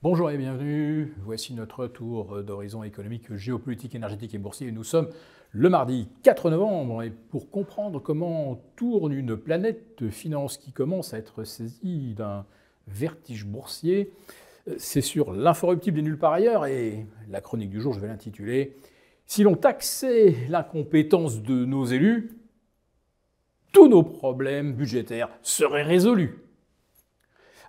Bonjour et bienvenue, voici notre tour d'horizon économique, géopolitique, énergétique et boursier. Nous sommes le mardi 4 novembre et pour comprendre comment tourne une planète de finances qui commence à être saisie d'un vertige boursier, c'est sur l'inforruptible et nulle part ailleurs et la chronique du jour, je vais l'intituler « Si l'on taxait l'incompétence de nos élus, tous nos problèmes budgétaires seraient résolus ».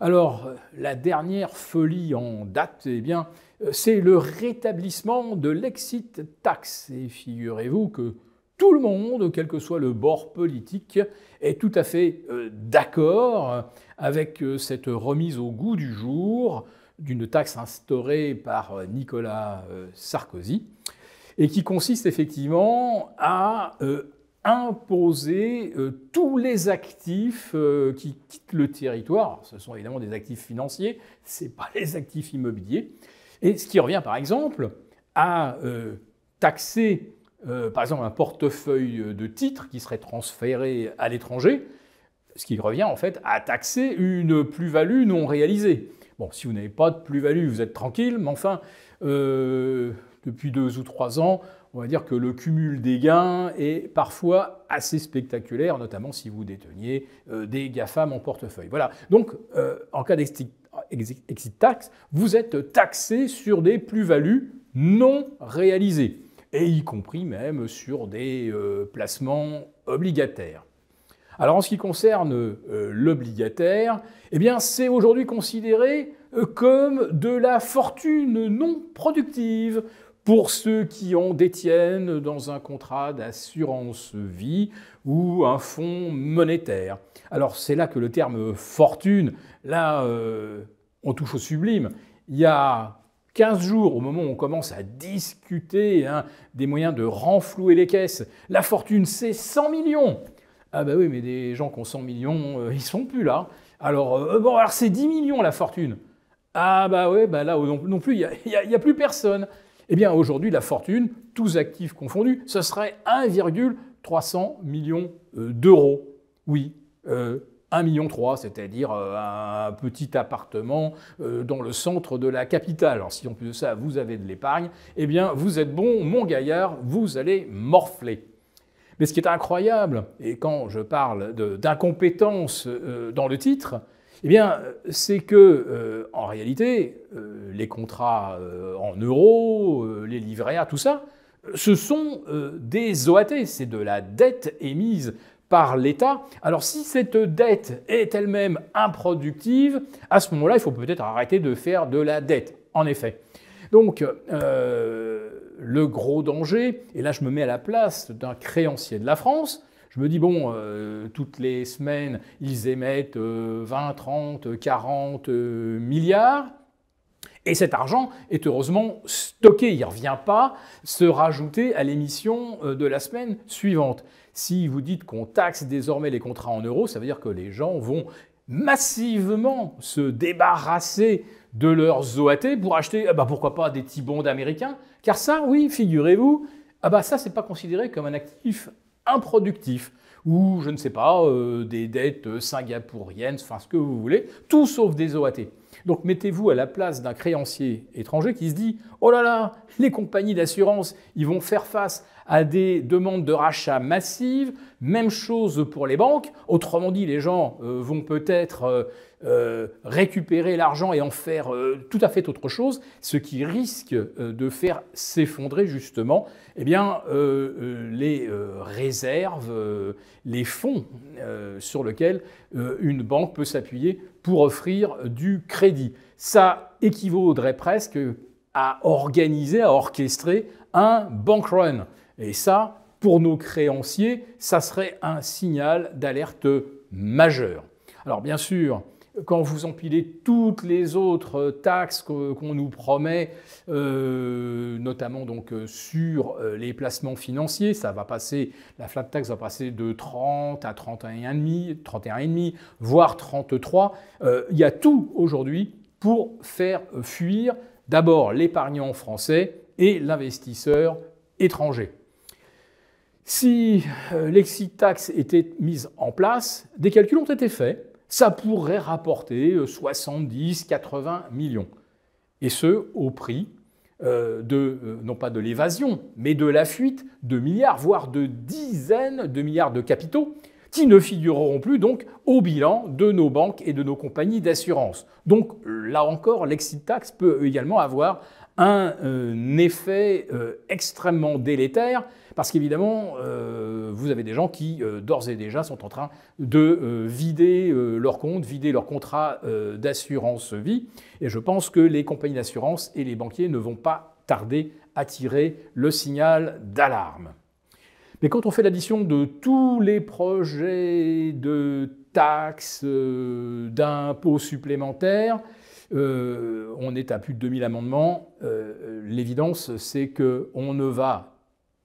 Alors, la dernière folie en date, eh bien, c'est le rétablissement de l'exit tax. Et figurez-vous que tout le monde, quel que soit le bord politique, est tout à fait d'accord avec cette remise au goût du jour d'une taxe instaurée par Nicolas Sarkozy et qui consiste effectivement à imposer tous les actifs qui quittent le territoire. Ce sont évidemment des actifs financiers, ce n'est pas les actifs immobiliers. Et ce qui revient par exemple à taxer par exemple un portefeuille de titres qui serait transféré à l'étranger, ce qui revient en fait à taxer une plus-value non réalisée. Bon, si vous n'avez pas de plus-value, vous êtes tranquille, mais enfin, depuis 2 ou 3 ans, on va dire que le cumul des gains est parfois assez spectaculaire, notamment si vous déteniez des GAFAM en portefeuille. Voilà. Donc, en cas d'exit tax, vous êtes taxé sur des plus-values non réalisées, et y compris même sur des placements obligataires. Alors, en ce qui concerne l'obligataire, eh bien, c'est aujourd'hui considéré comme de la fortune non productive pour ceux qui en détiennent dans un contrat d'assurance vie ou un fonds monétaire. Alors c'est là que le terme fortune, là on touche au sublime. Il y a 15 jours, au moment où on commence à discuter des moyens de renflouer les caisses, la fortune c'est 100 millions. Ah bah oui, mais des gens qui ont 100 millions, ils sont plus là. Alors, bon, alors c'est 10 millions la fortune. Ah bah ouais, bah là non plus, il n'y a plus personne. Eh bien, aujourd'hui, la fortune, tous actifs confondus, ce serait 1,3 million d'euros. Oui, 1,3 million, c'est-à-dire un petit appartement dans le centre de la capitale. Alors, si en plus de ça, vous avez de l'épargne, eh bien, vous êtes bon, mon gaillard, vous allez morfler. Mais ce qui est incroyable, et quand je parle d'incompétence dans le titre, eh bien, c'est que, en réalité, les contrats en euros, les livrets A, tout ça, ce sont des OAT, c'est de la dette émise par l'État. Alors, si cette dette est elle-même improductive, à ce moment-là, il faut peut-être arrêter de faire de la dette, en effet. Donc, le gros danger, et là je me mets à la place d'un créancier de la France, je me dis, bon, toutes les semaines, ils émettent 20, 30, 40 milliards, et cet argent est heureusement stocké, il ne revient pas se rajouter à l'émission de la semaine suivante. Si vous dites qu'on taxe désormais les contrats en euros, ça veut dire que les gens vont massivement se débarrasser de leurs OAT pour acheter, pourquoi pas, des T-bonds américains, car ça, oui, figurez-vous, ça, c'est pas considéré comme un actif improductif, ou je ne sais pas, des dettes singapouriennes, enfin ce que vous voulez, tout sauf des OAT. Donc mettez-vous à la place d'un créancier étranger qui se dit « Oh là là, les compagnies d'assurance, ils vont faire face à des demandes de rachat massives, même chose pour les banques, autrement dit, les gens vont peut-être récupérer l'argent et en faire tout à fait autre chose, ce qui risque de faire s'effondrer justement les réserves, les fonds sur lesquels une banque peut s'appuyer pour offrir du crédit. Ça équivaudrait presque à organiser, à orchestrer un bank run. Et ça, pour nos créanciers, ça serait un signal d'alerte majeur. Alors bien sûr, quand vous empilez toutes les autres taxes qu'on nous promet, notamment donc sur les placements financiers, ça va passer, la flat tax va passer de 30 à 31,5, voire 33. Il y a tout aujourd'hui pour faire fuir d'abord l'épargnant français et l'investisseur étranger. Si l'exit tax était mise en place, des calculs ont été faits. Ça pourrait rapporter 70-80 millions. Et ce, au prix non pas de l'évasion, mais de la fuite de milliards, voire de dizaines de milliards de capitaux qui ne figureront plus donc au bilan de nos banques et de nos compagnies d'assurance. Donc là encore, l'exit tax peut également avoir un effet extrêmement délétère, parce qu'évidemment, vous avez des gens qui, d'ores et déjà, sont en train de vider leur compte, vider leur contrat d'assurance vie. Et je pense que les compagnies d'assurance et les banquiers ne vont pas tarder à tirer le signal d'alarme. Mais quand on fait l'addition de tous les projets de taxes, d'impôts supplémentaires, on est à plus de 2000 amendements. L'évidence, c'est qu'on ne va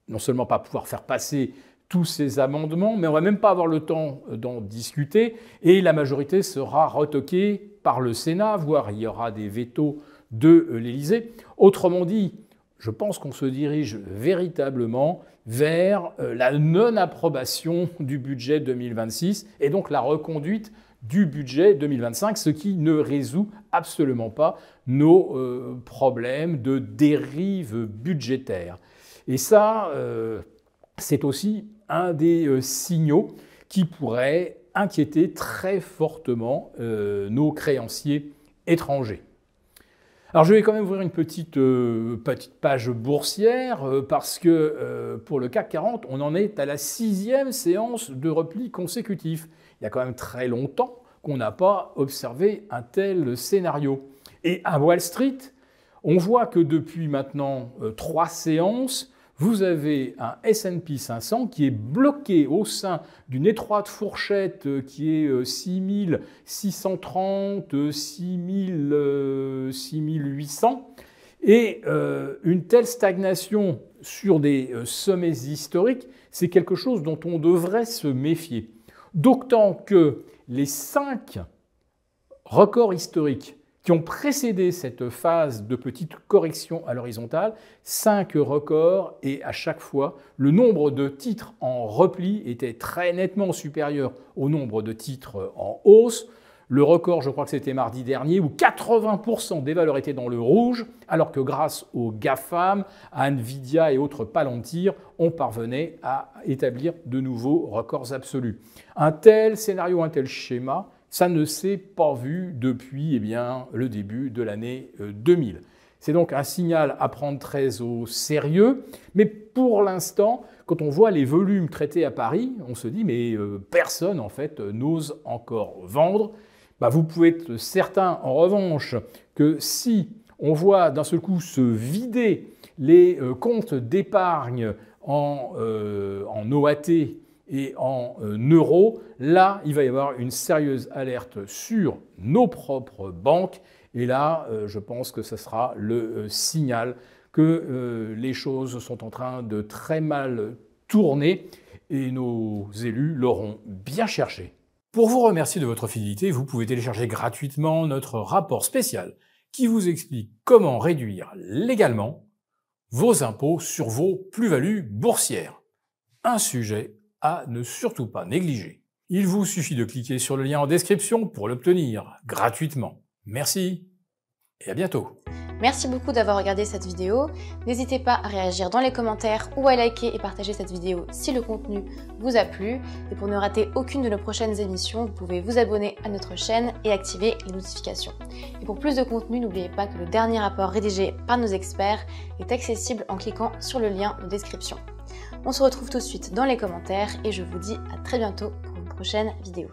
non seulement pas pouvoir faire passer tous ces amendements, mais on ne va même pas avoir le temps d'en discuter, et la majorité sera retoquée par le Sénat, voire il y aura des vétos de l'Élysée. Autrement dit, je pense qu'on se dirige véritablement vers la non-approbation du budget 2026 et donc la reconduite du budget 2025, ce qui ne résout absolument pas nos problèmes de dérive budgétaire. Et ça, c'est aussi un des signaux qui pourrait inquiéter très fortement nos créanciers étrangers. Alors je vais quand même ouvrir une petite page boursière parce que pour le CAC 40, on en est à la 6e séance de repli consécutif. Il y a quand même très longtemps qu'on n'a pas observé un tel scénario. Et à Wall Street, on voit que depuis maintenant 3 séances, vous avez un S&P 500 qui est bloqué au sein d'une étroite fourchette qui est 6630, 6800, et une telle stagnation sur des sommets historiques, c'est quelque chose dont on devrait se méfier. D'autant que les 5 records historiques qui ont précédé cette phase de petite correction à l'horizontale, 5 records, et à chaque fois, le nombre de titres en repli était très nettement supérieur au nombre de titres en hausse. Le record, je crois que c'était mardi dernier, où 80% des valeurs étaient dans le rouge, alors que grâce aux GAFAM, à Nvidia et autres Palantir, on parvenait à établir de nouveaux records absolus. Un tel scénario, un tel schéma, ça ne s'est pas vu depuis le début de l'année 2000. C'est donc un signal à prendre très au sérieux, mais pour l'instant, quand on voit les volumes traités à Paris, on se dit mais personne en fait n'ose encore vendre. Vous pouvez être certain en revanche que si on voit d'un seul coup se vider les comptes d'épargne en OAT et en euros, là, il va y avoir une sérieuse alerte sur nos propres banques. Et là, je pense que ce sera le signal que les choses sont en train de très mal tourner et nos élus l'auront bien cherché. Pour vous remercier de votre fidélité, vous pouvez télécharger gratuitement notre rapport spécial qui vous explique comment réduire légalement vos impôts sur vos plus-values boursières. Un sujet à ne surtout pas négliger. Il vous suffit de cliquer sur le lien en description pour l'obtenir gratuitement. Merci et à bientôt. Merci beaucoup d'avoir regardé cette vidéo. N'hésitez pas à réagir dans les commentaires ou à liker et partager cette vidéo si le contenu vous a plu. Et pour ne rater aucune de nos prochaines émissions, vous pouvez vous abonner à notre chaîne et activer les notifications. Et pour plus de contenu, n'oubliez pas que le dernier rapport rédigé par nos experts est accessible en cliquant sur le lien de description. On se retrouve tout de suite dans les commentaires et je vous dis à très bientôt pour une prochaine vidéo.